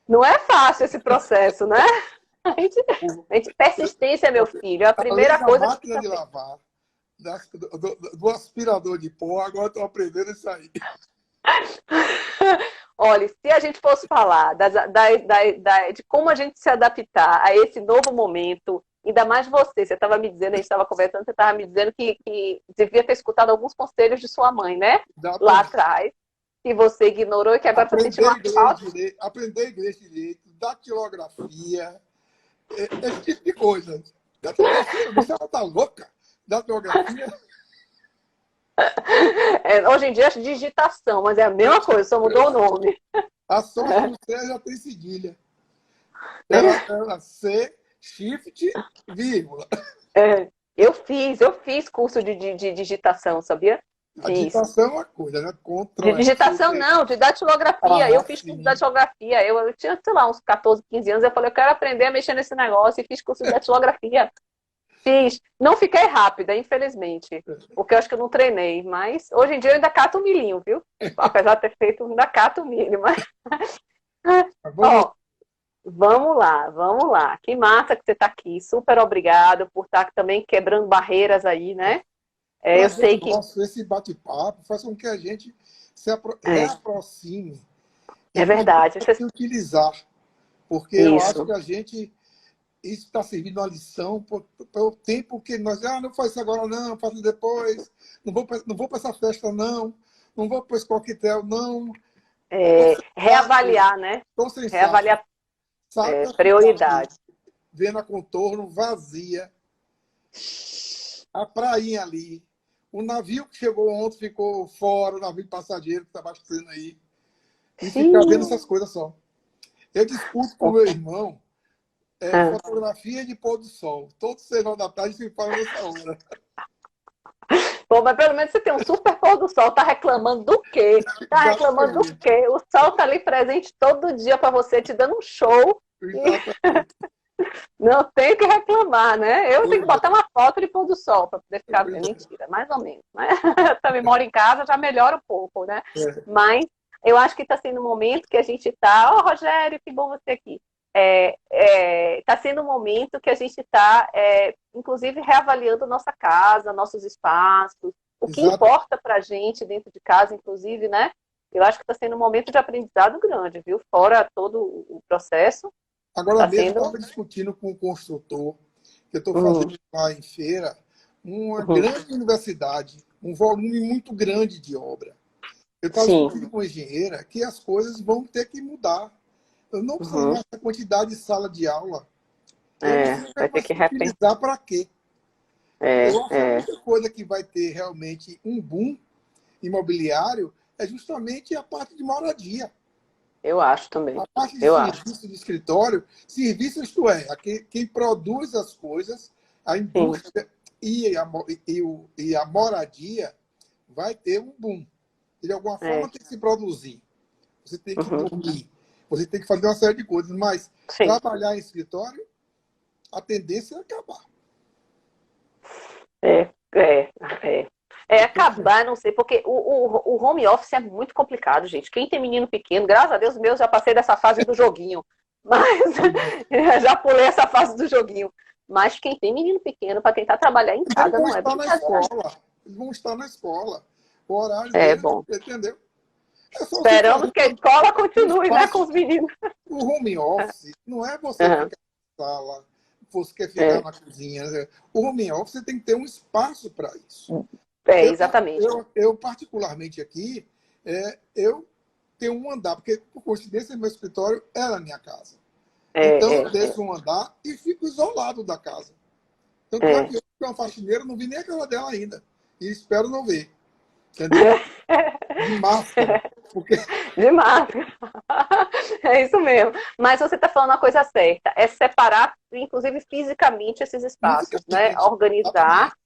Não é fácil esse processo, né? Persistência, meu filho, é a Além primeira da coisa que máquina precisa de ter. lavar, do aspirador de pó, agora estou aprendendo isso aí. Olha, se a gente fosse falar de como a gente se adaptar a esse novo momento, ainda mais você estava me dizendo, a gente estava conversando, você estava me dizendo que devia ter escutado alguns conselhos de sua mãe, né? Lá Exatamente. atrás, que você ignorou e que agora está sentindo uma falta. Aprender inglês direito, datilografia, esse tipo de coisa. Datilografia, você está louca? Datilografia, Hoje em dia é digitação, mas é a mesma coisa, só mudou o nome. a sorte do C já tem cedilha. Era C, shift, vírgula. É, eu fiz curso de digitação, sabia? A Fiz. digitação é uma coisa, né? De Ctrl digitação F. não, de datilografia. Eu Ah, fiz curso de sim. datilografia. Eu tinha, sei lá, uns 14, 15 anos. Eu falei, eu quero aprender a mexer nesse negócio. E fiz curso de datilografia. Fiz. Não fiquei rápida, infelizmente. Porque eu acho que eu não treinei. Mas hoje em dia eu ainda cato o milhinho, viu? Apesar de ter feito, eu ainda cato o milho. Mas... Mas vamos lá. Ó, vamos lá, vamos lá. Que massa que você está aqui. Super obrigado por estar também quebrando barreiras aí, né? Eu Prazer sei que nosso, esse bate-papo faz com que a gente se é, reaproxime é e verdade. comece a utilizar. Porque eu acho Isso. que isso está servindo uma lição pelo tempo que nós, não faz isso agora não, faço depois, não vou para essa festa não vou para esse coquetel não. Estou sem saco, Reavaliar, né? estou sem saco. Reavaliar Saco é ficar aqui, prioridade. vendo a contorno vazia, a prainha ali. O navio que chegou ontem ficou fora, o navio passageiro que está abastecendo aí. E ficar vendo Sim. essas coisas só. Eu discuto com meu irmão Ah. fotografia de pôr do sol. Todo 6 horas da tarde se fala nessa hora. Bom, mas pelo menos você tem um super pôr do sol. Tá reclamando do quê? Tá reclamando do Exatamente. quê? O sol tá ali presente todo dia para você, te dando um show. E Exatamente. não tem o que reclamar, né? Eu tenho que Pois botar uma foto de pôr do sol para poder ficar vendo. é. Mentira, mais ou menos, né? Eu também moro em casa, já melhora um pouco, né? É. Mas eu acho que está sendo um momento que a gente está. Ó, Rogério, que bom você aqui. Está sendo um momento que a gente está, inclusive, reavaliando nossa casa, nossos espaços, o que Exato. importa para a gente dentro de casa, inclusive, né? Eu acho que está sendo um momento de aprendizado grande, viu? Fora todo o processo, Agora está mesmo, eu sendo. estava discutindo com um construtor que eu estou Hum, fazendo lá em feira, uma uhum, grande universidade, um volume muito grande de obra. Eu estava sim. discutindo com a engenheira que as coisas vão ter que mudar. Eu não preciso Uhum, mais dessa quantidade de sala de aula. Eu não sei vai ter mais que repensar. utilizar para quê. Eu acho que a É, única coisa que vai ter realmente um boom imobiliário é justamente a parte de moradia. eu acho também. A parte de Eu acho. serviço de escritório, serviço isto é, quem produz as coisas, a Sim. indústria e a moradia vai ter um boom. De alguma É, forma tem que se produzir. Você tem que uhum, dormir, você tem que fazer uma série de coisas, mas sim. trabalhar em escritório, a tendência é acabar. É, é, é. Acabar, não sei, porque o home office é muito complicado, gente. Quem tem menino pequeno, graças a Deus, meus já passei dessa fase do joguinho. Mas já pulei essa fase do joguinho. Mas quem tem menino pequeno para tentar trabalhar em Mas eles casa vão não é estar na brincadeira. escola. Eles vão estar na escola. O horário É deles, bom. entendeu? É só você Esperamos fazer que a escola um continue, né, com espaço. os meninos. O home office não é você Uhum. ficar na sala, você quer ficar É, na cozinha. Né? O home office você tem que ter um espaço para isso. exatamente. Eu, particularmente aqui, eu tenho um andar, porque por coincidência meu escritório é na minha casa. Então É, eu é, desço um andar e fico isolado da casa. Tanto é é. que eu sou uma faxineira, não vi nem a cara dela ainda. E espero não ver. Entendeu? De máscara. Porque De máscara. É isso mesmo. Mas você está falando a coisa certa. É separar, inclusive, fisicamente esses espaços, né? fisicamente, Organizar exatamente.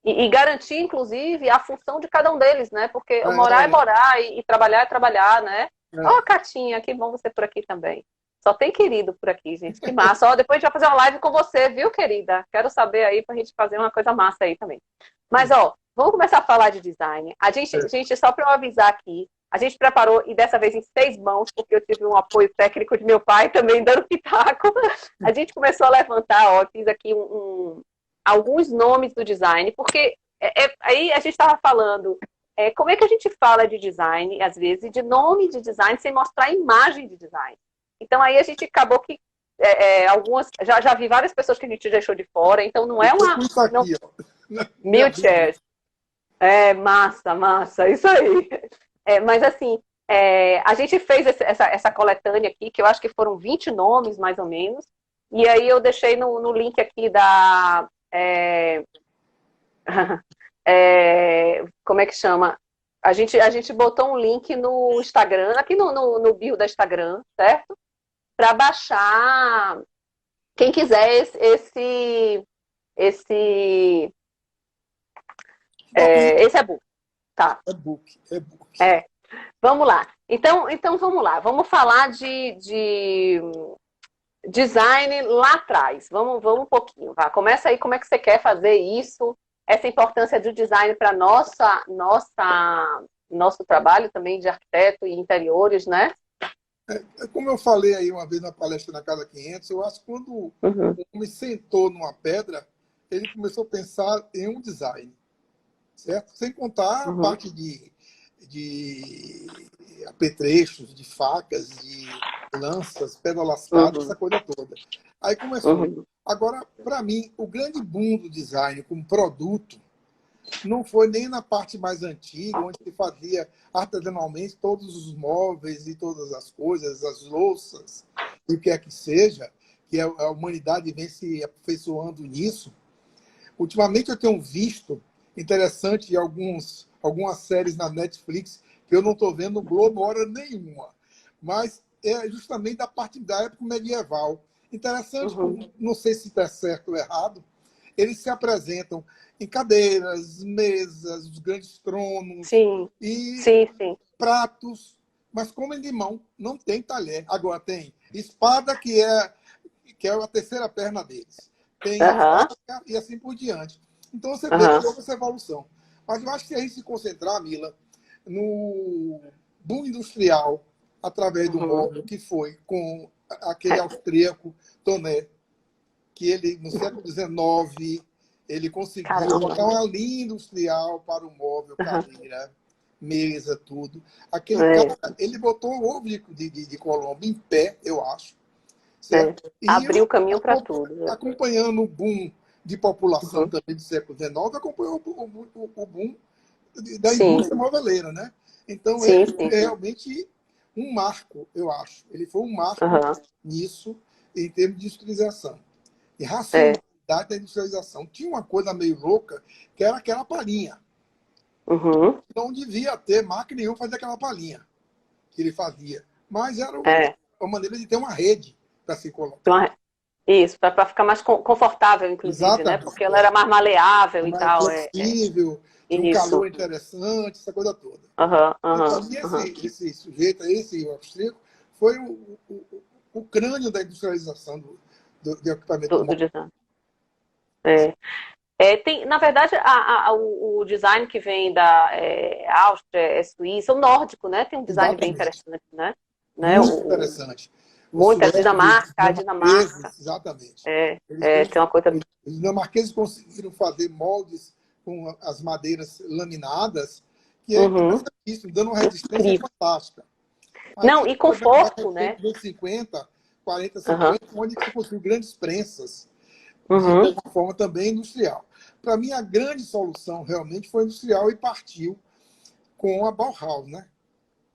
e garantir, inclusive, a função de cada um deles, né? Porque morar é É, morar e trabalhar é trabalhar, né? Ó, é. Catinha, que bom você por aqui também. Só tem querido por aqui, gente. Que massa. Ó, depois a gente vai fazer uma live com você, viu, querida? Quero saber aí pra gente fazer uma coisa massa aí também. Mas, ó, vamos começar a falar de design. Gente, só para eu avisar aqui, A gente preparou, e dessa vez em 6 mãos, porque eu tive um apoio técnico de meu pai também dando pitaco. A gente começou a levantar, ó, fiz aqui alguns nomes do design, porque aí a gente estava falando, como é que a gente fala de design, às vezes, de nome de design, sem mostrar a imagem de design. Então aí a gente acabou que algumas, já vi várias pessoas que a gente deixou de fora, então não é uma... Isso aqui, Não, ó. mil chairs. Massa, isso aí. Mas assim, a gente fez essa coletânea aqui, que eu acho que foram 20 nomes, mais ou menos, e aí eu deixei no link aqui da... como é que chama? A gente botou um link no Instagram, aqui no bio da Instagram, certo? Para baixar, quem quiser esse e-book. Tá. E-book. Vamos lá. Então vamos lá. Vamos falar de design lá atrás. Vamos um pouquinho. Vá. Começa aí, como é que você quer fazer isso? Essa importância do design para nosso trabalho também de arquiteto e interiores, né? Como eu falei aí uma vez na palestra na Casa 500, eu acho que quando o homem sentou numa pedra, ele começou a pensar em um design, certo? Sem contar a parte de apetrechos, de facas, de lanças, pedra lascada, essa coisa toda. Aí começou. Agora, para mim, o grande boom do design como produto não foi nem na parte mais antiga, onde se fazia artesanalmente todos os móveis e todas as coisas, as louças, e o que é que seja, que a humanidade vem se aperfeiçoando nisso. Ultimamente eu tenho visto, interessante, algumas séries na Netflix, que eu não estou vendo no Globo hora nenhuma, mas é justamente da época medieval. Interessante, não sei se está certo ou errado, eles se apresentam em cadeiras, mesas, os grandes tronos e pratos, mas comem de mão, não tem talher. Agora tem espada, que é a terceira perna deles. Tem faca e assim por diante. Então você vê toda essa evolução. Mas eu acho que a gente se concentrar, Mila, no boom industrial, através do móvel, que foi com aquele austríaco Tonet, que ele, no século XIX, ele conseguiu botar uma linha industrial para o móvel, cadeira, mesa, tudo. Aquele cara, ele botou o ovo de Colombo em pé, eu acho. Certo? Abriu o caminho para tudo. Acompanhando o boom de população também do século XIX, acompanhou o boom da indústria moveleira, né? Então, ele é realmente um marco, eu acho. Ele foi um marco nisso, em termos de industrialização. E racionalidade da industrialização. Tinha uma coisa meio louca, que era aquela palhinha. Não devia ter máquina nenhuma fazer aquela palhinha que ele fazia. Mas era uma maneira de ter uma rede para se colocar. Isso, para ficar mais confortável, inclusive, né? Porque ela era mais maleável e tal. Flexível, tinha um calor interessante, essa coisa toda. Então, esse sujeito, esse austríaco, foi o crânio da industrialização do equipamento do design. Na verdade, o design que vem da Áustria, Suíça, o nórdico, né? Tem um design bem interessante, né? Muito interessante. Muito, a Dinamarca. Exatamente. Tem uma coisa... Os dinamarqueses conseguiram fazer moldes com as madeiras laminadas, que é isso, dando uma resistência fantástica. Não, e conforto, né? 50, 40, 50, onde se construiu grandes prensas, de uma forma também industrial. Para mim, a grande solução realmente foi industrial e partiu com a Bauhaus, né?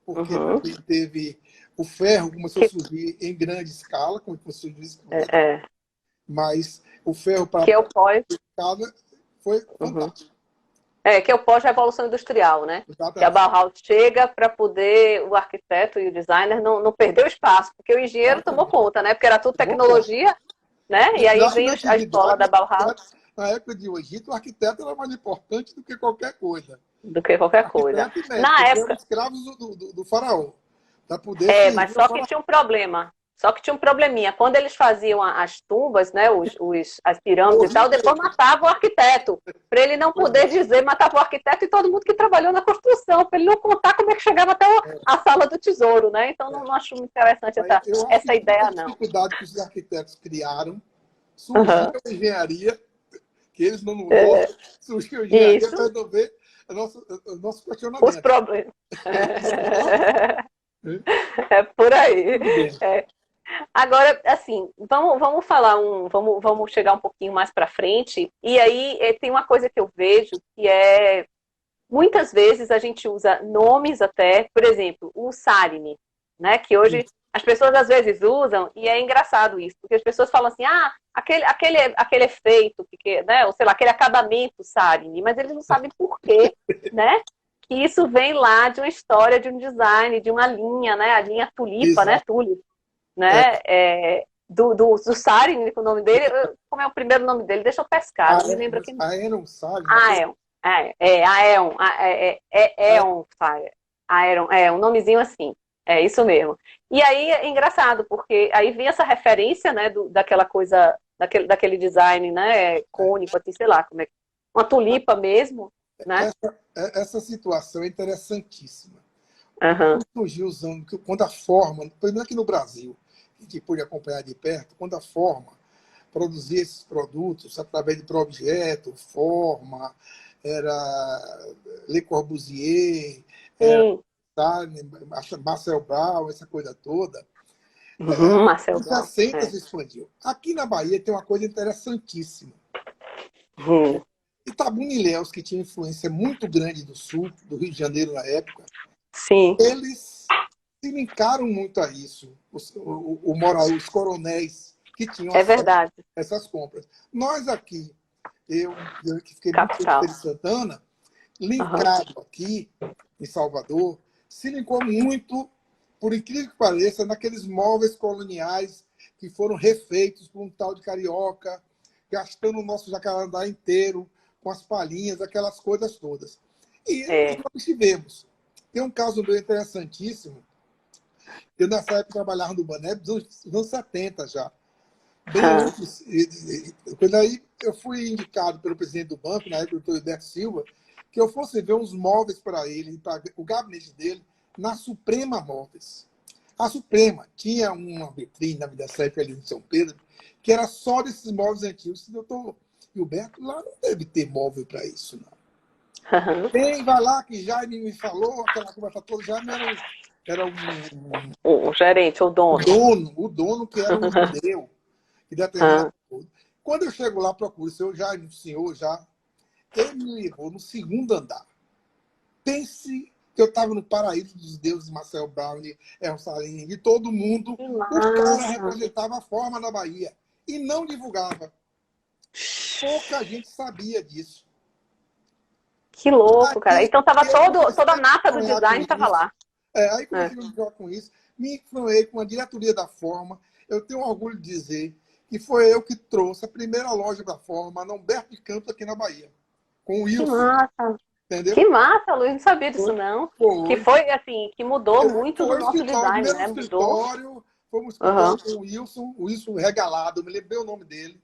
Porque teve... O ferro começou a surgir em grande escala, como surgiu mas o ferro para que é o pós foi fantástico. Que é o pós-revolução industrial, né? Exatamente. Que a Bauhaus chega para poder o arquiteto e o designer não perder o espaço, porque o engenheiro tomou conta, né? Porque era tudo tecnologia, né? E aí vem a escola da Bauhaus. Na época de Egito, o arquiteto era mais importante do que qualquer coisa. Na época... Eram escravos do faraó. Poder mas só que tinha um problema. Só que tinha um probleminha. Quando eles faziam as tumbas, né, as pirâmides e tal, depois matava o arquiteto. Para ele não poder dizer, matava o arquiteto e todo mundo que trabalhou na construção, para ele não contar como é que chegava até a sala do tesouro, né? Então não acho muito interessante essa ideia, não. A dificuldade que os arquitetos criaram, surgiu a engenharia, que eles não mudou, surgiu a engenharia para resolver o nosso questionamento. Os problemas. É por aí. Agora, assim, vamos falar vamos chegar um pouquinho mais para frente. E aí tem uma coisa que eu vejo que muitas vezes a gente usa nomes até, por exemplo, o Sarine, né? Que hoje as pessoas às vezes usam e é engraçado isso, porque as pessoas falam assim, aquele efeito, né? Ou sei lá, aquele acabamento Sarine, mas eles não sabem por quê, né? Que isso vem lá de uma história, de um design, de uma linha, né? A linha tulipa, né? Tulip, né? Do Sarine, com o nome dele. Como é o primeiro nome dele? Deixa eu pescar, não me lembro aqui. Aeon, sabe? Aeon. Aeon, um nomezinho assim. É isso mesmo. E aí é engraçado, porque aí vem essa referência, né? Daquela coisa, daquele design, né? Cônico, assim, sei lá, como é uma tulipa mesmo. Né? Essa situação é interessantíssima. Uhum. Surgiu usando, quando a forma, primeiro aqui no Brasil, a gente pôde acompanhar de perto, quando a forma produzia esses produtos através de projeto, forma, era Le Corbusier, era Marcel Brown, essa coisa toda. Marcel Brown. 60 se expandiu. Aqui na Bahia tem uma coisa interessantíssima. Itabuna-Ilhéus, que tinha influência muito grande do sul, do Rio de Janeiro na época, sim, eles se linkaram muito a isso. Os coronéis que tinham essas compras. Nós aqui, eu que fiquei muito tempo em Santana, linkado aqui em Salvador, se linkou muito, por incrível que pareça, naqueles móveis coloniais que foram refeitos por um tal de carioca, gastando o nosso jacarandá inteiro, com as palhinhas, aquelas coisas todas. E nós tivemos. Tem um caso meu interessantíssimo. Eu, nessa época, trabalhava no Baneb, nos anos 70 já. Bem antes. Quando aí eu fui indicado pelo presidente do banco, na época, o doutor Hilberto Silva, que eu fosse ver uns móveis para ele, para o gabinete dele, na Suprema Móveis. A Suprema tinha uma vitrine na Vida Séria ali em São Pedro, que era só desses móveis antigos. O doutor Hilberto, lá não deve ter móvel para isso, não. Quem vai lá, que Jaime me falou, aquela conversa toda, Jaime era o gerente, o dono. O dono que era um judeu, que determinava tudo. Quando eu chego lá, procuro o senhor Jaime, ele me levou no segundo andar. Pense que eu estava no paraíso dos deuses, Marcel Brown, Elton Saline, de todo mundo. O cara representava a forma da Bahia e não divulgava. Pouca gente sabia disso. Que louco, cara. Então tava toda a nata do design estava lá. Aí comecei a jogar com isso. Me influei com a diretoria da Forma. Eu tenho orgulho de dizer que foi eu que trouxe a primeira loja da Forma, na Humberto de Campos, aqui na Bahia. Com o Wilson. Que massa. Entendeu? Que massa, Luiz. Não sabia disso, não. Que foi, assim, que mudou muito do nosso design, né? Mudou. Fomos com o Wilson regalado, eu me lembrei o nome dele.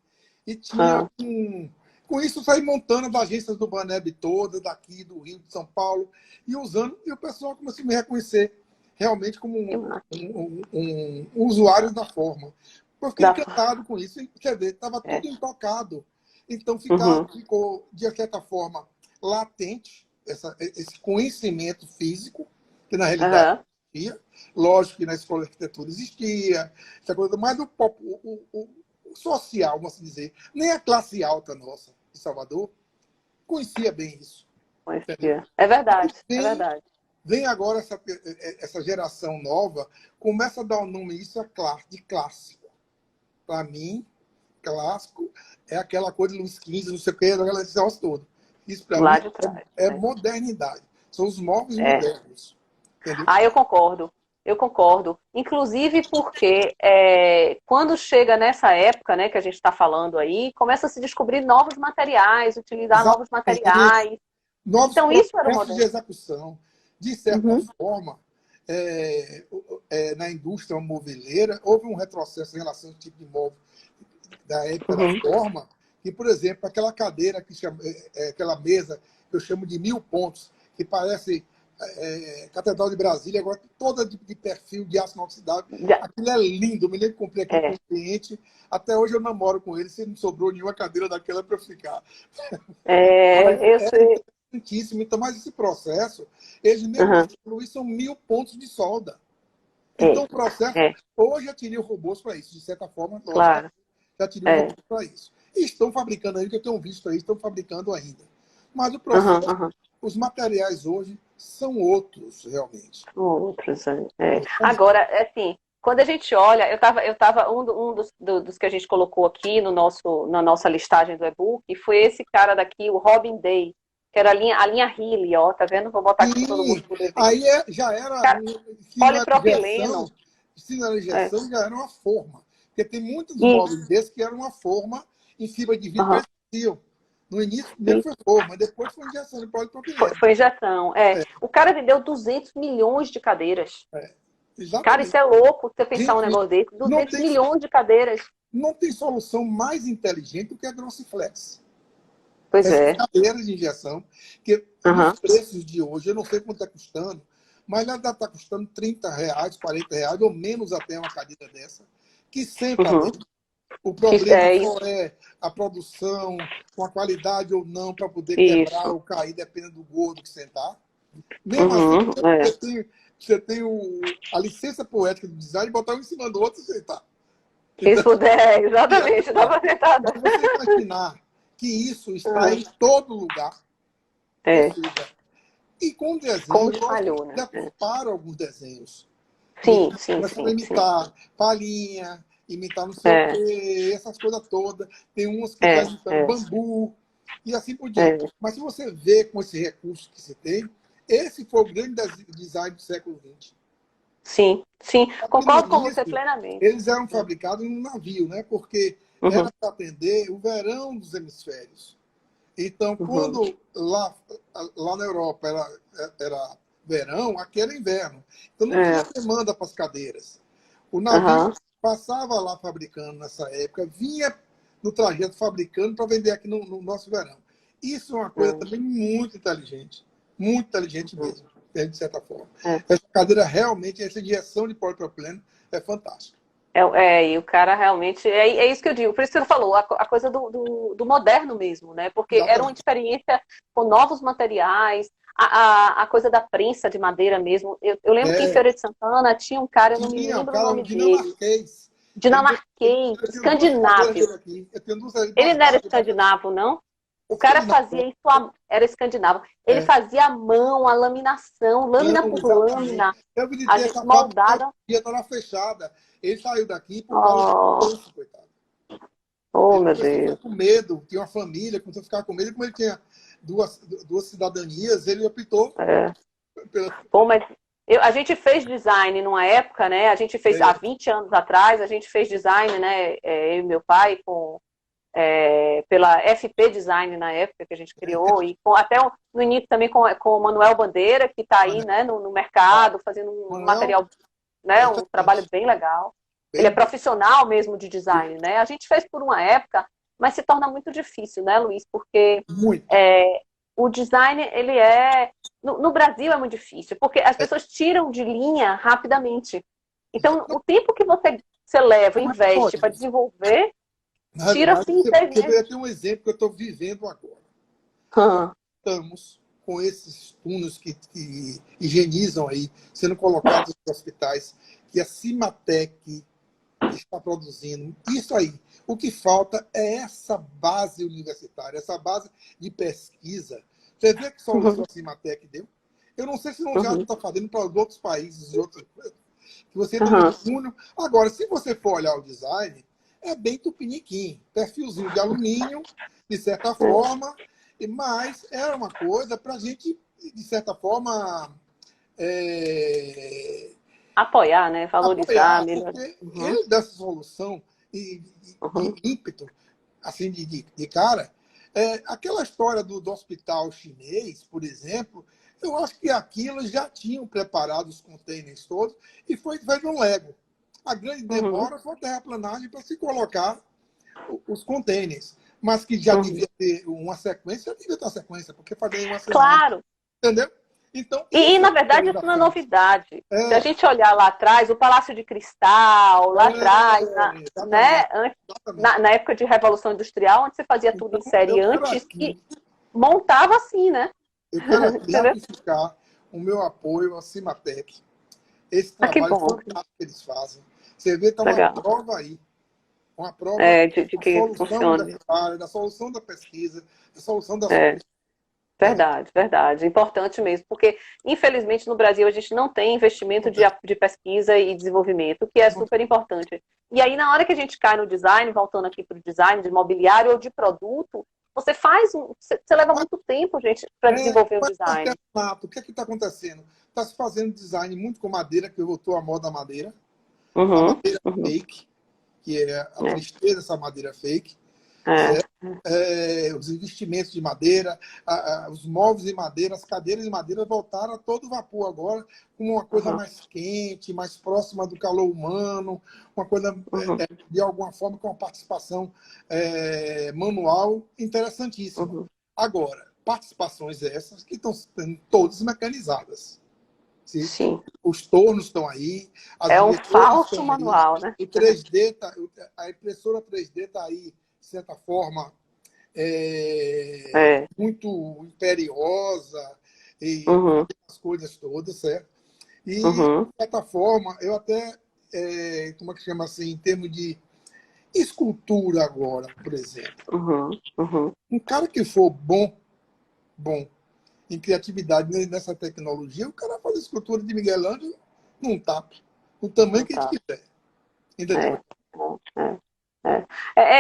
E tinha com isso, saí montando as agências do Baneb toda, daqui, do Rio, de São Paulo, e usando, e o pessoal começou a me reconhecer realmente como um usuário da Forma. Eu fiquei encantado com isso, quer dizer, estava tudo intocado. Então, ficou, de certa forma, latente esse conhecimento físico, que na realidade existia. Lógico que na escola de arquitetura existia, essa coisa, mas o social, vamos dizer, nem a classe alta nossa de Salvador conhecia bem isso. Conhecia. É verdade, é verdade. Vem agora essa geração nova, começa a dar o nome isso de clássico. Para mim, clássico é aquela coisa de Luís XV, não sei o que, aquela negócio todo. Isso para mim é modernidade. São os móveis modernos. Entendeu? Eu concordo. Eu concordo. Inclusive porque quando chega nessa época, né, que a gente está falando aí, começa a se descobrir novos materiais, utilizar novos materiais. Novos então, isso era o processos de execução. De certa forma, na indústria moveleira, houve um retrocesso em relação ao tipo de móvel da época da Uhum. forma, que, por exemplo, aquela cadeira, aquela mesa que eu chamo de 1000 pontos, que parece Catedral de Brasília, agora toda de perfil de aço inoxidável. Aquilo é lindo. Eu me lembro que comprei aquilo com um cliente. Até hoje eu namoro com ele, se não sobrou nenhuma cadeira daquela para eu ficar. Mas Eu sei. interessantíssimo. Então, mas esse processo, eles mesmo Uhum. falam, são 1000 pontos de solda. É, Então, o processo, é, hoje já teriam robôs para isso, de certa forma, lógico, claro. já teriam É. robôs para isso. E estão fabricando ainda, que eu tenho visto aí, estão fabricando ainda. Mas o Uhum, processo, uhum. os materiais hoje são outros, realmente. Outros, Agora, assim, quando a gente olha, eu tava um dos que a gente colocou aqui na nossa listagem do e-book, foi esse cara daqui, o Robin Day, que era a linha Healy, ó, tá vendo? Vou botar aqui para todo mundo Sim, poder ver. aí já era, Cara, polipropileno. se não era É. injeção, já era uma forma. Porque tem muitos móveis Isso. desses que eram uma forma em fibra de vidro que Uhum. eles faziam. No início, primeiro Isso. foi forma, depois foi injeção de polipropileno. Foi injeção. O cara vendeu 200 milhões de cadeiras. É, Cara, isso exatamente. é louco você pensar um Gente, negócio desse. não 200 tem, milhões de cadeiras. não tem solução mais inteligente do que a Grossiflex. Pois Essa é. cadeira de injeção, que nos Uhum. preços de hoje, eu não sei quanto está custando, mas ela está custando R$ 30, R$ 40, ou menos até uma cadeira dessa, que senta Uhum. bem. O Que problema é só é a produção, com a qualidade ou não, para poder quebrar isso. ou cair, dependendo do gordo que sentar. Mesmo assim, Uhum. É. você tem a licença poética do design de botar um em cima do outro e sentar. Quem Entendeu? puder, E é exatamente, verdade. dava sentada. Mas você imaginar que isso está Uhum. em todo lugar, ou É. seja, e com o Como desenho, lógico espalhou, que né? deturparam alguns desenhos. E Sim, sim, começaram a sim, sim. imitar palhinha, imitar não sei o É, quê, essas coisas todas. Tem uns que estão é, imitando é, bambu, e assim por diante. é. Mas se você vê com esse recurso que se tem, esse foi o grande design do século XX. Sim, sim. Porque no Concordo com você início, plenamente. eles eram fabricados num navio, né? Porque Uhum, era para atender o verão dos hemisférios. Então, uhum. quando lá na Europa era verão, aqui era inverno. Então, não tinha É, demanda para as cadeiras. O navio aham, passava lá fabricando nessa época, vinha no trajeto fabricando para vender aqui no nosso verão. Isso é uma coisa uhum, também muito inteligente mesmo, de certa forma. é. Essa cadeira realmente, essa injeção de polipropileno é fantástica. E o cara realmente. É isso que eu digo. Por isso que você falou, a coisa do moderno mesmo, né? Porque era uma Exatamente. experiência com novos materiais, a coisa da prensa de madeira mesmo. Eu lembro que em É, Feira de Santana tinha um cara, eu não me tinha um lembro o cara, um nome dele, dinamarquês. dinamarquês, Eu tenho duas cadeiras escandinavo. dele aqui. Eu tenho duas Ele não era guardadas. escandinavo, não? O cara Escandinavo. fazia isso, era escandinavo. Ele É, fazia à mão, a laminação, lâmina não, por exatamente. lâmina, Eu visitei essa fábrica, moldada. ia estar fechada. Ele saiu daqui por causa do Oh, trânsito, coitado. oh, Ele meu começou a Deus. ficar com medo, tinha uma família, começou a ficar com medo. E como ele tinha duas cidadanias, ele optou É. pela. Pô, mas a gente fez design numa época, né? A gente fez, há É, 20 anos atrás, a gente fez design, né? Eu e meu pai, pela FP Design na época que a gente criou, e no início também com o Manuel Bandeira, que está aí, né, no mercado, fazendo um Manuel, material, né, um trabalho excelente. bem legal. Ele é Bem bom. profissional mesmo de design, né? A gente fez por uma época, mas se torna muito difícil, né, Luiz? Porque Muito. é, o design, ele no Brasil é muito difícil, porque as pessoas tiram de linha rapidamente. Então, o tempo que você leva, Mas, investe para olha, desenvolver, na tira-se realidade, em 6 meses. eu tenho um exemplo que eu estou vivendo agora. Nós Hum, estamos com esses túneis que higienizam aí, sendo colocados nos hospitais, que a Cimatec está produzindo. Isso aí. O que falta é essa base universitária, essa base de pesquisa. Você vê que solução uhum, a Cimatec deu? Eu não sei se não já uhum, está fazendo para os outros países, outros, que você entra no uhum. túnel. Agora, se você for olhar o design, é bem tupiniquim. Perfilzinho de alumínio, de certa É. forma, mas era uma coisa para a gente, de certa forma, é, Apoiar, né? Valorizar, apoiar, melhorar. porque Uhum, ele dá essa solução de uhum, ímpeto, assim, de cara. Aquela história do hospital chinês, por exemplo, Eu acho que aquilo já tinham preparado os containers todos e foi feito um Lego. A grande demora foi a terraplanagem para se colocar os containers. Mas que já devia ter uma sequência, já devia ter uma sequência, porque fazer uma semana. Claro. Entendeu? Então, Na verdade, isso não é novidade. Se a gente olhar lá atrás, o Palácio de Cristal, lá atrás, né? Na época de Revolução Industrial, onde você fazia tudo em série antes, que montava assim, né? Eu quero ratificar o meu apoio à Cimatec. Esse trabalho fantástico que eles fazem. Você vê, está uma prova aí. Uma prova de que funciona. Da solução da pesquisa, da solução da Verdade, verdade. Importante mesmo, porque, infelizmente, no Brasil a gente não tem investimento de pesquisa e desenvolvimento, que é super importante. E aí, na hora que a gente cai no design, voltando aqui para o design de mobiliário ou de produto, você leva muito tempo, gente, para desenvolver o design. O que é que está acontecendo? Está se fazendo design muito com madeira, que voltou à moda madeira. A madeira fake, que é a tristeza dessa madeira fake. Os investimentos de madeira, os móveis de madeira, as cadeiras de madeira voltaram a todo vapor agora, com uma coisa mais quente, mais próxima do calor humano, uma coisa, de alguma forma, com uma participação manual interessantíssima. Agora, participações essas que estão sendo todas mecanizadas. Sim. Os tornos estão aí. Um falso manual, né? O 3D a impressora 3D está aí, de certa forma, muito imperiosa e as coisas todas, certo? E, de certa forma, eu até, como é que chama assim, em termos de escultura agora, por exemplo. Um cara que for bom em criatividade nessa tecnologia, o cara faz a escultura de Miguel Ângelo num tapa, no tamanho que a gente quiser. Entendeu?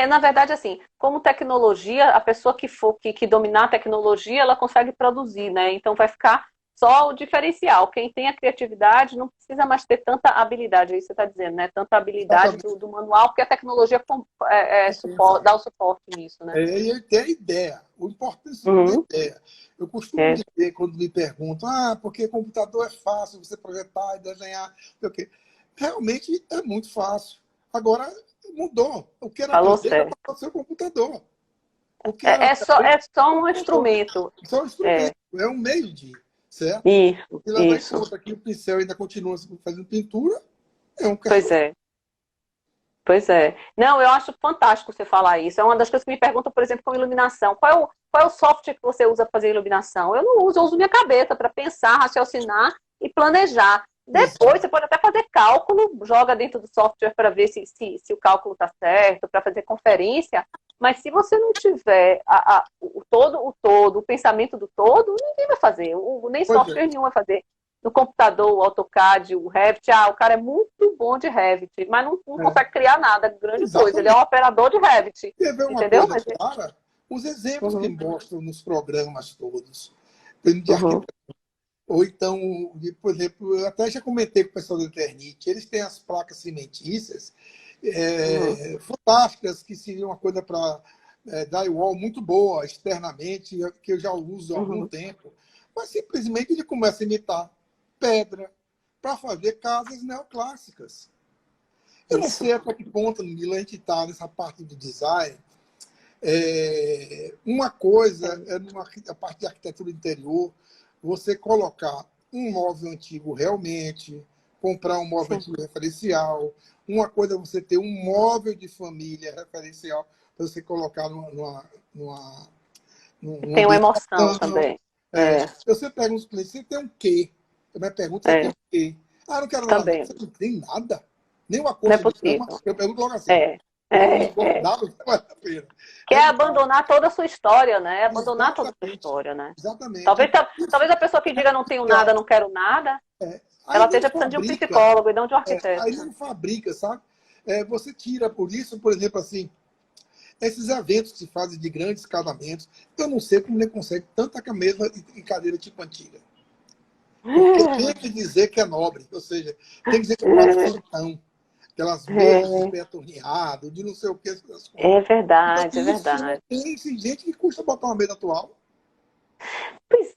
Na verdade, assim, como tecnologia, a pessoa que dominar a tecnologia, ela consegue produzir, né? Então vai ficar só o diferencial. Quem tem a criatividade não precisa mais ter tanta habilidade, é isso que você está dizendo, né? Tanta habilidade do manual, porque a tecnologia dá o suporte nisso, né? E ter a ideia. O importante é ter ideia. Eu costumo dizer, quando me perguntam, porque computador é fácil, você projetar e desenhar, sei o quê. Realmente é muito fácil. Agora, mudou. O que era certo. para ser o computador. É só um instrumento. Só um instrumento. É um meio de... Certo? Isso. E levar em conta que o pincel ainda continua fazendo pintura, é um Pois é. Pois é. Não, eu acho fantástico você falar isso. É uma das coisas que me perguntam, por exemplo, com iluminação. Qual é o software que você usa para fazer iluminação? Eu não uso, eu uso minha cabeça para pensar, raciocinar e planejar. Depois você pode até fazer cálculo, joga dentro do software para ver se o cálculo está certo, para fazer conferência. Mas se você não tiver o pensamento do todo, ninguém vai fazer. Nem software nenhum vai fazer. No computador, o AutoCAD, o Revit, o cara é muito bom de Revit, mas não consegue criar nada, grande coisa. Ele é um operador de Revit. Entendeu? Clara, os exemplos que mostram nos programas todos, de arquitetura. Ou então, por exemplo, eu até já comentei com o pessoal do Eternit, eles têm as placas cimentícias fantásticas, que seriam uma coisa para drywall muito boa externamente, que eu já uso há algum tempo, mas simplesmente ele começa a imitar pedra para fazer casas neoclássicas. Eu não sei até que ponto, Mila, a gente está nessa parte do design. Uma coisa a parte de arquitetura interior, você colocar um móvel antigo realmente, comprar um móvel antigo referencial. Uma coisa é você ter um móvel de família referencial para você colocar tem uma emoção também. Você pergunta os clientes, você tem um quê? Eu me pergunto, você tem um quê? Não quero nada. Também. Você não tem nada? Nem uma coisa de cama? Eu pergunto logo assim. Quer abandonar toda a sua história, né? Abandonar toda a sua história, né? Exatamente. Talvez a pessoa que diga não tenho nada, não quero nada, ela esteja precisando de um psicólogo e não de um arquiteto. Aí não fabrica, sabe? Você tira por isso, por exemplo, assim, esses eventos que se fazem de grandes casamentos, eu não sei como ele consegue tanta mesa e cadeira tipo antiga. Porque tem que dizer que é nobre, ou seja, tem que dizer que é tradição. Aquelas mesas bem atorneadas, de não sei o que. É verdade, então, é verdade. Tem gente que custa botar uma mesa atual. Pois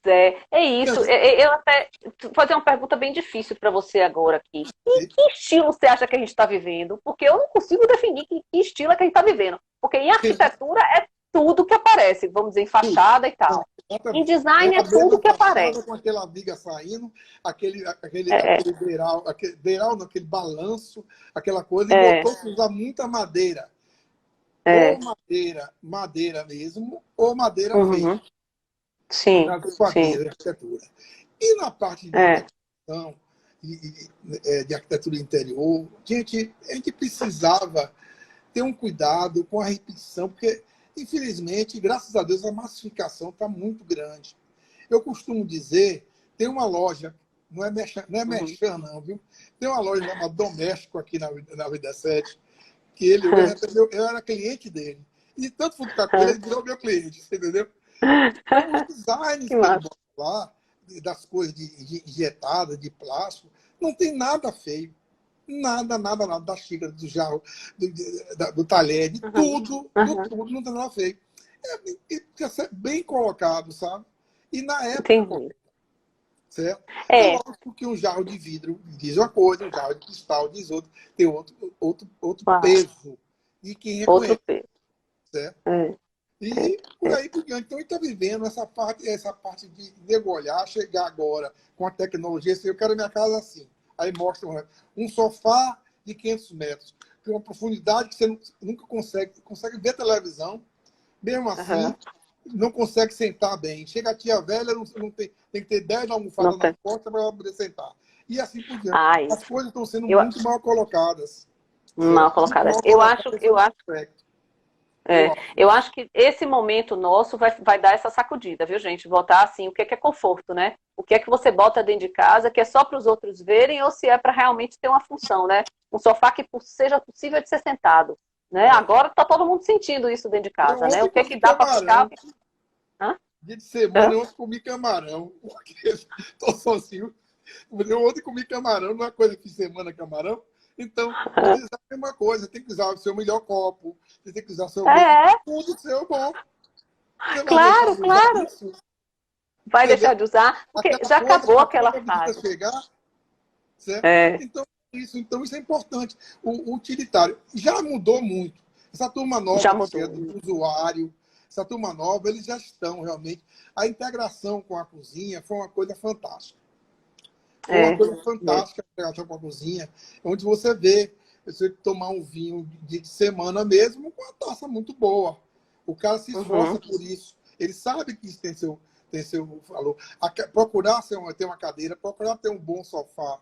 é isso. Eu até vou fazer uma pergunta bem difícil para você agora aqui. Em que estilo você acha que a gente está vivendo? Porque eu não consigo definir que estilo é que a gente está vivendo. Porque em arquitetura é tudo que aparece, vamos dizer, em fachada e Não, tal. Em exatamente. É design é a tudo mesma que fachada aparece. com aquela viga saindo, É, aquele beiral, não, aquele balanço, aquela coisa, e é, voltou a usar muita madeira. Ou é. madeira mesmo, ou madeira feita, Uhum. Sim, nas sim. esquadrias de arquitetura. E na parte de É. decoração, de arquitetura interior, a gente precisava ter um cuidado com a repetição, porque, infelizmente, graças a Deus, a massificação está muito grande. Eu costumo dizer, tem uma loja, não é Uhum. Merchan, não, viu? Tem uma loja chamada Doméstico aqui na Vida 7, que ele hoje eu era cliente dele. E de tanto futucar com ele, ele virou meu cliente, você entendeu? Então, os designs Que que ele massa. bota lá, das coisas de injetada, de plástico, não tem nada feio. Nada, nada, nada. Da xícara, do jarro, do talher, de Uhum. tudo, do Uhum. tudo, não tem nada feio. Tinha que ser bem colocado, sabe? E na época Entendi. correta, certo? É É, lógico que um jarro de vidro diz uma coisa, um jarro de cristal diz outra, tem outro claro. peso de quem Outro reconhece, peso. certo? É, é, E por é. aí por diante. Então, a gente está vivendo essa parte de degolhar, chegar agora com a tecnologia, assim, eu quero minha casa assim. Aí mostra um sofá de 500 metros, com uma profundidade que você nunca consegue ver televisão, mesmo assim, Uhum. não consegue sentar bem. Chega a tia velha, não tem que ter 10 Não almofadas nas tem. costas para ela poder sentar. E assim por diante. Ah, As isso. coisas estão sendo Eu, muito mal colocadas, mal certo? Muito colocadas. mal colocadas Eu sobre esse acho aspecto. Eu É, acho eu isso. acho que esse momento nosso vai dar essa sacudida, viu, gente? Botar assim, o que é conforto, né? O que é que você bota dentro de casa, que é só para os outros verem, ou se é para realmente ter uma função, né? Um sofá que seja possível de ser sentado, né? É. Agora tá todo mundo sentindo isso dentro de Eu casa, né? O ontem que é comi que dá para ficar? camarão. Hã? Dia de semana Hã? eu ontem comi camarão. Porque tô sozinho. Eu ontem comi camarão, não é coisa que semana camarão. Então, às vezes é a mesma coisa. Tem que usar o seu melhor copo. Você tem que usar o seu bom. É, Tudo seu bom. Você vai deixar claro, de usar claro. isso? Vai deixar Entendeu? de usar, porque Aquela já coisa acabou para aquela quando a visita fase. chegar, certo? É. Então isso é importante. O utilitário já mudou muito. Essa turma Já nova que chega mudou. do usuário, essa turma nova, eles já estão realmente. A integração com a cozinha foi uma coisa fantástica. Foi uma É, coisa é. fantástica a integração com a cozinha, onde você tomar um vinho de semana mesmo com uma taça muito boa. O cara se esforça Uhum. por isso. Ele sabe que isso tem seu valor. Procurar ter uma cadeira, procurar ter um bom sofá,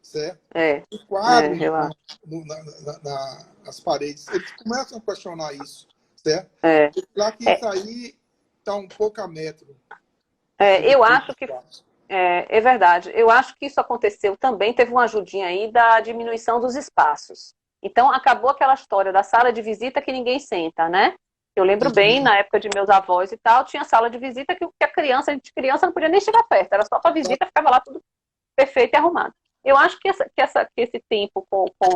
certo? É, O quadro eu acho. nas paredes. Eles começam a questionar isso, certo? É, Lá que é, isso aí está um pouco a metro de ser eu feito acho que é verdade. Eu acho que isso aconteceu também, teve uma ajudinha aí da diminuição dos espaços. Então, acabou aquela história da sala de visita que ninguém senta, né? Eu lembro bem, na época de meus avós e tal, tinha sala de visita que a gente criança não podia nem chegar perto, era só para visita, ficava lá tudo perfeito e arrumado. Eu acho que esse tempo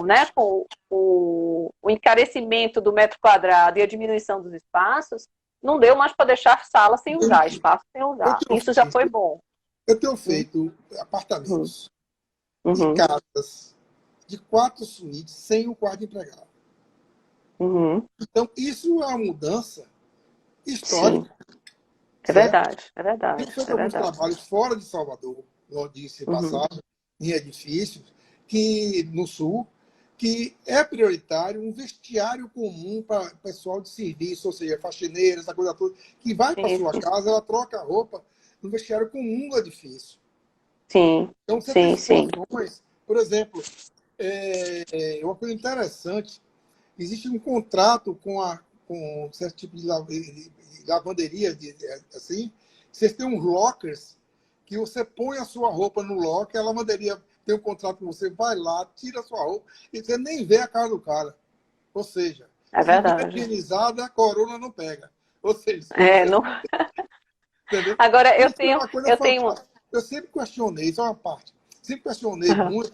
né, com o encarecimento do metro quadrado e a diminuição dos espaços, não deu mais para deixar sala sem usar, espaço sem Eu usar. tenho Isso já foi feito, bom. eu tenho Uhum, feito apartamentos e uhum, casas de 4 suítes sem o quarto empregado. uhum. Então, isso é uma mudança Sim, histórica, é certo? verdade, é Tenho verdade, feito é alguns verdade. trabalhos fora de Salvador, como disse Uhum, passado, em edifícios, que no Sul, que é prioritário um vestiário comum para pessoal de serviço, ou seja, faxineira, essa coisa toda, que vai para sim, sua casa, ela troca a roupa no vestiário comum do edifício. sim, Então, você tem sim, sim. situações, por exemplo, uma coisa interessante, existe um contrato com um certo tipo de lavanderia, assim, vocês têm uns lockers que você põe a sua roupa no locker, a lavanderia tem um contrato com você, vai lá, tira a sua roupa e você nem vê a cara do cara. Ou seja, É se vier verdade. higienizada, a corona não pega. Ou seja, É, você, não... entendeu? Agora Isso é uma coisa eu tenho. fantástica. Eu sempre questionei, isso é uma parte, sempre questionei muito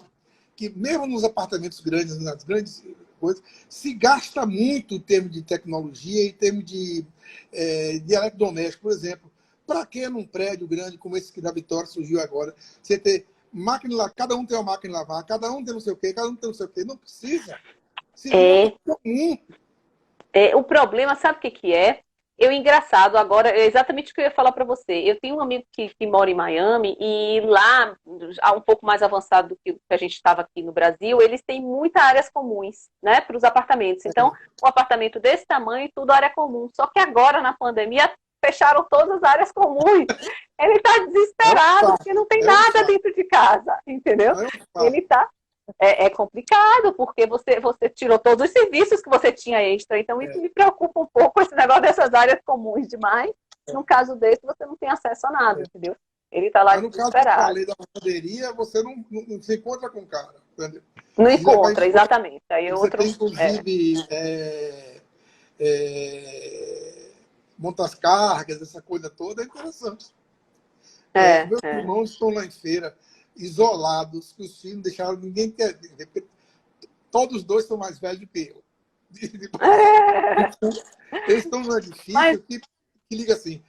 que mesmo nos apartamentos grandes, nas grandes coisas, se gasta muito em termos de tecnologia, em termos de eletrodoméstico, por exemplo. Para que num prédio grande como esse que da Vitória surgiu agora, você ter máquina lá, cada um tem uma máquina de lavar, cada um tem não sei o quê, cada um tem não sei o quê. Não precisa. Se vira É, coisa comum. o problema, sabe o que que é? Engraçado, agora, é exatamente o que eu ia falar para você. Eu tenho um amigo que mora em Miami e lá, já um pouco mais avançado do que a gente estava aqui no Brasil, eles têm muitas áreas comuns, né, para os apartamentos. Então, um apartamento desse tamanho, tudo área comum. Só que agora, na pandemia, fecharam todas as áreas comuns. Ele está desesperado porque não tem nada dentro de casa, entendeu? Ele está complicado, porque você tirou todos os serviços que você tinha extra. Então, isso me preocupa um pouco, esse negócio dessas áreas comuns demais. No caso desse, você não tem acesso a nada, entendeu? Ele está lá Mas no caso que eu desesperado. falei da lavanderia, você não se encontra com o cara. Entendeu? Não encontra, exatamente. Aí você outro, tem, inclusive, montas-cargas, essa coisa toda, é interessante. Meus irmãos estão lá em feira, isolados, que os filhos deixaram, ninguém quer ver, porque todos os dois são mais velhos do que eu. Eles estão no edifício que liga assim,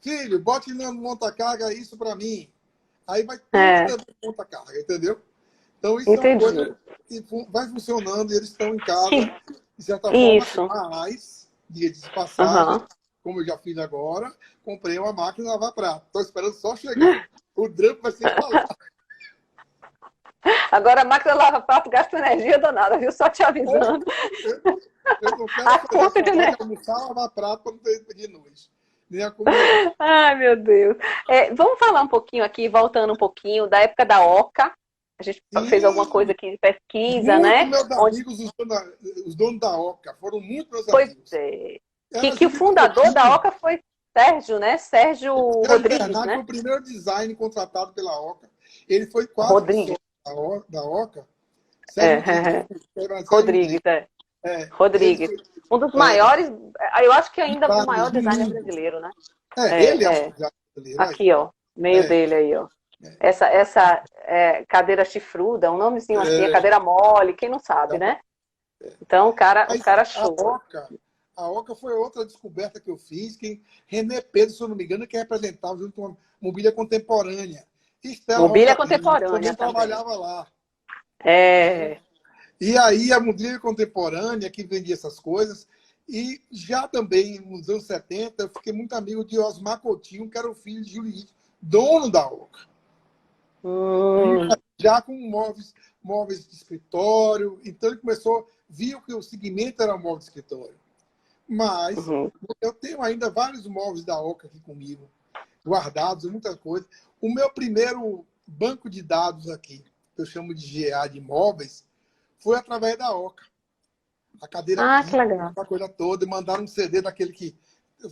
filho, bote no monta-carga isso para mim. Aí vai tudo no monta-carga, entendeu? Então isso é uma coisa que vai funcionando e eles estão em casa, de certa forma, mas, dia de passagem, como eu já fiz agora, comprei uma máquina de lavar prato. Estou esperando só chegar. O drama vai ser instalado. Agora a máquina lava prato gasta energia danada, viu? Só te avisando. Eu não quero fazer de almoçar, lavar prato para não ter de noite. Nem a comida. Ai, meu Deus. Vamos falar um pouquinho aqui, voltando um pouquinho, da época da Oca. A gente fez alguma coisa aqui de pesquisa, né? Meus amigos, os donos da Oca, foram muito meus amigos. Pois é. Que o fundador da Oca foi Sérgio, né? Sérgio Rodrigues, Bernardo, né? foi o primeiro design contratado pela Oca. Ele foi quase da Oca. Rodrigues. Rodrigues. Um dos maiores, eu acho que ainda o maior designer brasileiro, né? Ele é o brasileiro. Aqui, ó. Meio dele aí, ó. Essa cadeira chifruda, um nomezinho assim, cadeira mole, quem não sabe, né? Então, o cara show. A Oca foi outra descoberta que eu fiz, que René Pedro, se eu não me engano, que representava junto com a mobília contemporânea. Mobília contemporânea também trabalhava lá. E aí a mobília contemporânea que vendia essas coisas. E já também, nos anos 70, eu fiquei muito amigo de Osmar Coutinho, que era o filho de Juliette, dono da Oca. Já com móveis de escritório. Então ele viu que o segmento era móvel de escritório. Mas eu tenho ainda vários móveis da Oca aqui comigo, guardados, muita coisa. O meu primeiro banco de dados aqui, que eu chamo de GA de imóveis, foi através da Oca. A cadeira que legal. A coisa toda, e mandaram um CD daquele que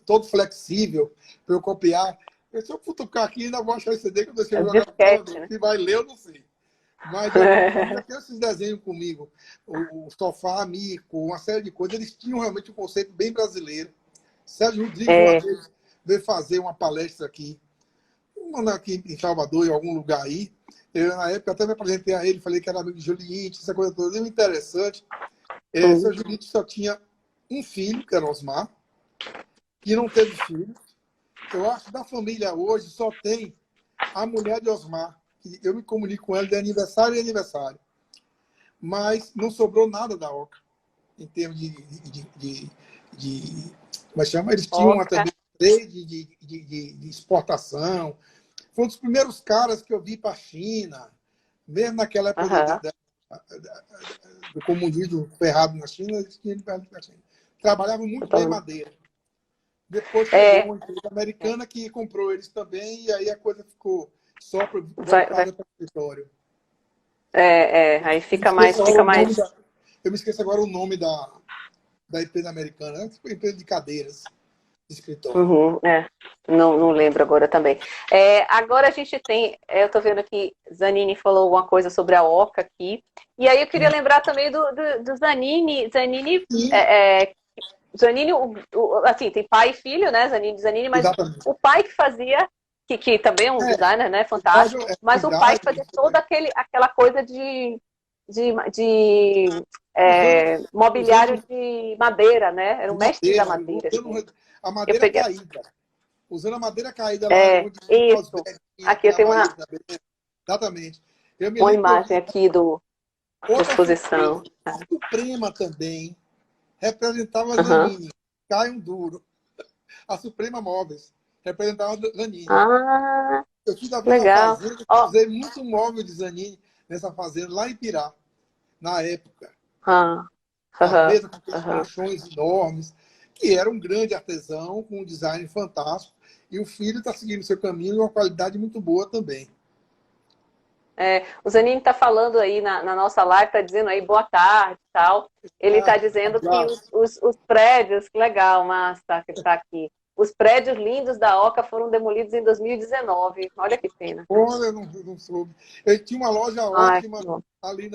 todo flexível para eu copiar. Se eu futucar aqui, ainda vou achar esse CD que eu deixei jogar no computador. Se vai ler, eu não sei. Mas eu tenho esses desenhos comigo. O sofá, mico, uma série de coisas. Eles tinham realmente um conceito bem brasileiro. Sérgio Rodrigues uma vez veio fazer uma palestra aqui. Aqui em Salvador, em algum lugar aí. Eu, na época, até me apresentei a ele, falei que era amigo de Juliette, essa coisa toda. Muito interessante. Seu Juliette só tinha um filho, que era Osmar, que não teve filho. Eu acho que da família hoje só tem a mulher de Osmar. Eu me comunico com ela de aniversário em aniversário. Mas não sobrou nada da Oca, em termos como é que chama? Eles tinham também trade de exportação. Foi um dos primeiros caras que eu vi para a China, mesmo naquela época do comunismo ferrado na China, eles tinham ido para a China. Trabalhavam muito bem madeira. Depois chegou uma empresa americana que comprou eles também, e aí a coisa ficou só para o escritório. Aí fica mais. Eu me esqueço agora o nome da empresa americana, né? Empresa de cadeiras de escritório. Não lembro agora também. Agora a gente tem, eu estou vendo aqui, Zanini falou alguma coisa sobre a Oca aqui, e aí eu queria lembrar também do Zanini. Zanini, assim, tem pai e filho, né? Zanini, mas exatamente. O pai que fazia, que também é um designer, né? Fantástico, mas o pai que fazia toda aquela coisa de mobiliário de madeira, né? Era o mestre da madeira. A madeira caída. usando a madeira caída lá, onde isso. Aqui eu tenho exatamente. Eu me uma lembro imagem aqui da outra exposição. Suprema também representava Uhum. Zanini, Caio Duro. A Suprema Móveis representava Zanini. Ah, Eu fui da Vila legal. Fazenda, Ó, usei muito móvel de Zanini nessa fazenda, lá em Pirá, na época. ah, As aham, mesas com aqueles aham. colchões enormes, que era um grande artesão, com um design fantástico. E o filho está seguindo seu caminho e uma qualidade muito boa também. O Zanini está falando aí na nossa live, está dizendo aí boa tarde e tal. Ele está dizendo que Abraço. os prédios, que legal, Márcia, que está aqui. Os prédios lindos da Oca foram demolidos em 2019. Olha que pena. Olha, eu não soube. Ele tinha uma loja Ai, ótima ali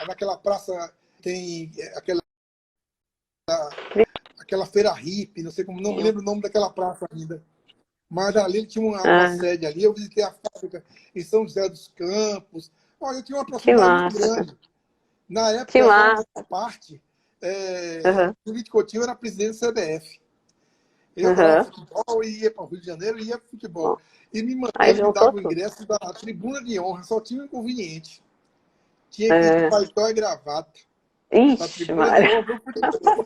naquela praça, tem aquela feira hippie, não sei como, não me lembro o nome daquela praça ainda. Mas ali ele tinha uma ah, sede ali, eu visitei a fábrica em São José dos Campos. Olha, tinha uma que proximidade muito massa, grande. Na que época, só uma massa. parte, Uhum, o Lito Coutinho era presidente do CBF. Eu adorava uhum. futebol, e ia para o Rio de Janeiro e ia para futebol. Bom, E aí ele me juntou dava o tudo. ingresso da tribuna de honra, só tinha um inconveniente. Tinha que ir de É. paletó e gravata para a Ixi, tribuna de Mário. honra do futebol.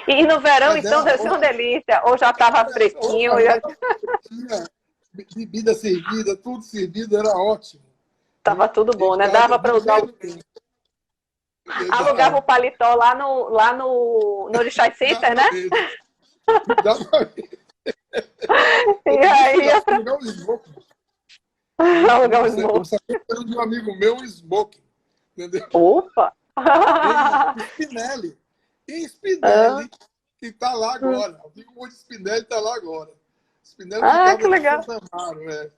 E no verão, Mas então, deve ser uma delícia. Ou já estava fresquinho. tinha bebida servida, tudo servido, era ótimo. Estava tudo E bom, né? ficava Dava para usar vivendo bem. alugava o paletó lá no Orixá Center, né? Exatamente. Exatamente. Eu E podia aí estudar, alugar um smoking. alugar o Eu smoke. sabia que era de um amigo meu, um smoking. Entendeu? Opa! Em Spinelli. Em Ah, Spinelli, que está lá agora. O amigo de Spinelli está lá agora. Spinelli que ficava na legal, Santa Amaro.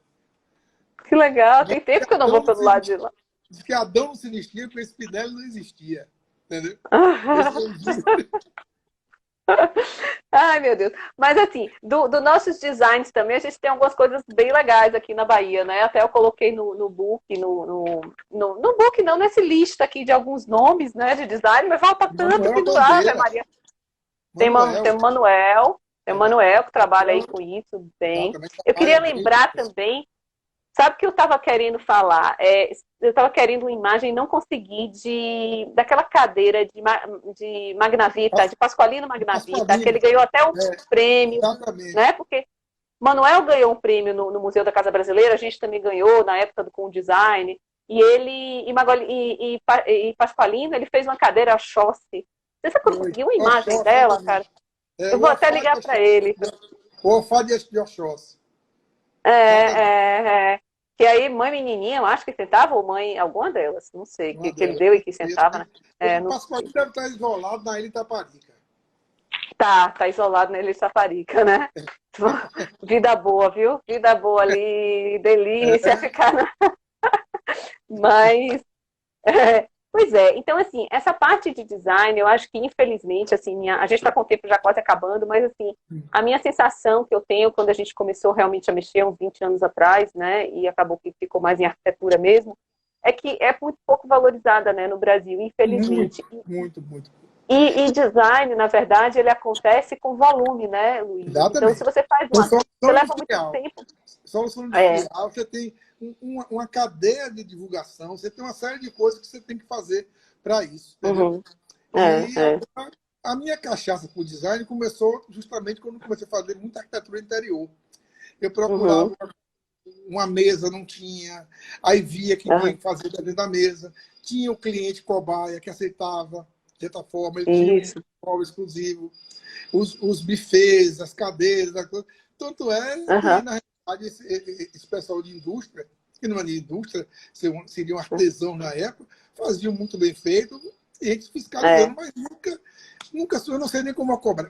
que legal. Diz Tem que tempo que eu não Adão vou não pelo se, lado de lá. diz que Adão não se existia, porque Spinelli não existia. Entendeu? Esse foi o dia. Ai, meu Deus. Mas assim, do nossos designs também, a gente tem algumas coisas bem legais aqui na Bahia, né? Até eu coloquei no book, no book não, nesse lista aqui de alguns nomes, né, de design, mas falta tanto Manuel pendurado, Bandeira. Maria. Tem Manuel. o Manuel que trabalha aí com isso bem. Também Eu queria trabalha bem. lembrar também, sabe o que eu estava querendo falar? Eu estava querendo uma imagem e não consegui daquela cadeira de Magnavita, de Pasqualino Magnavita, que ele Pasqualino. ganhou até um prêmio, Exatamente. né? Porque Manuel ganhou um prêmio no Museu da Casa Brasileira, a gente também ganhou na época com o design, e ele e Pasqualino, ele fez uma cadeira Oxóssi. Você Foi. conseguiu uma imagem Oxóssi, dela, cara? exatamente. É, Eu o vou até Ofá de ligar para Oxóssi. ele. O Ofá de Oxóssi. É, Exatamente. que aí mãe menininha, eu acho que sentava, ou mãe, alguma delas, não sei, Uma que ele delas. deu e que sentava, né? Hoje o Não, Pasqualino deve estar isolado na Ilha Itaparica. tá isolado nele Saparica, né? Vida boa, viu? Vida boa ali, delícia ficar na... Mas, pois é, então assim, essa parte de design, eu acho que infelizmente, assim, a gente está com o tempo já quase acabando, mas assim, a minha sensação que eu tenho quando a gente começou realmente a mexer uns 20 anos atrás, né, e acabou que ficou mais em arquitetura mesmo, é que é muito pouco valorizada, né, no Brasil, infelizmente. Muito, muito, muito. E design, na verdade, ele acontece com volume, né, Luiz? Então, se Exatamente. você faz Então, você solução leva muito industrial. tempo. Solução É, industrial, você tem uma cadeia de divulgação, você tem uma série de coisas que você tem que fazer para isso, entendeu? uhum, E é. a minha cachaça por design começou justamente quando eu comecei a fazer muita arquitetura interior. Eu Uhum, procurava uma mesa, não tinha, aí via que tinha uhum, que fazer dentro da mesa, tinha o cliente cobaia que aceitava, de certa forma, ele tinha um isso. móvel exclusivo, os bufês, as cadeiras, a coisa. Tanto é que, Uhum, na realidade, esse pessoal de indústria, que não é de indústria, seriam artesãos na época, faziam muito bem feito, e a gente fiscalizando, é. mas nunca eu não sei nem como cobrar.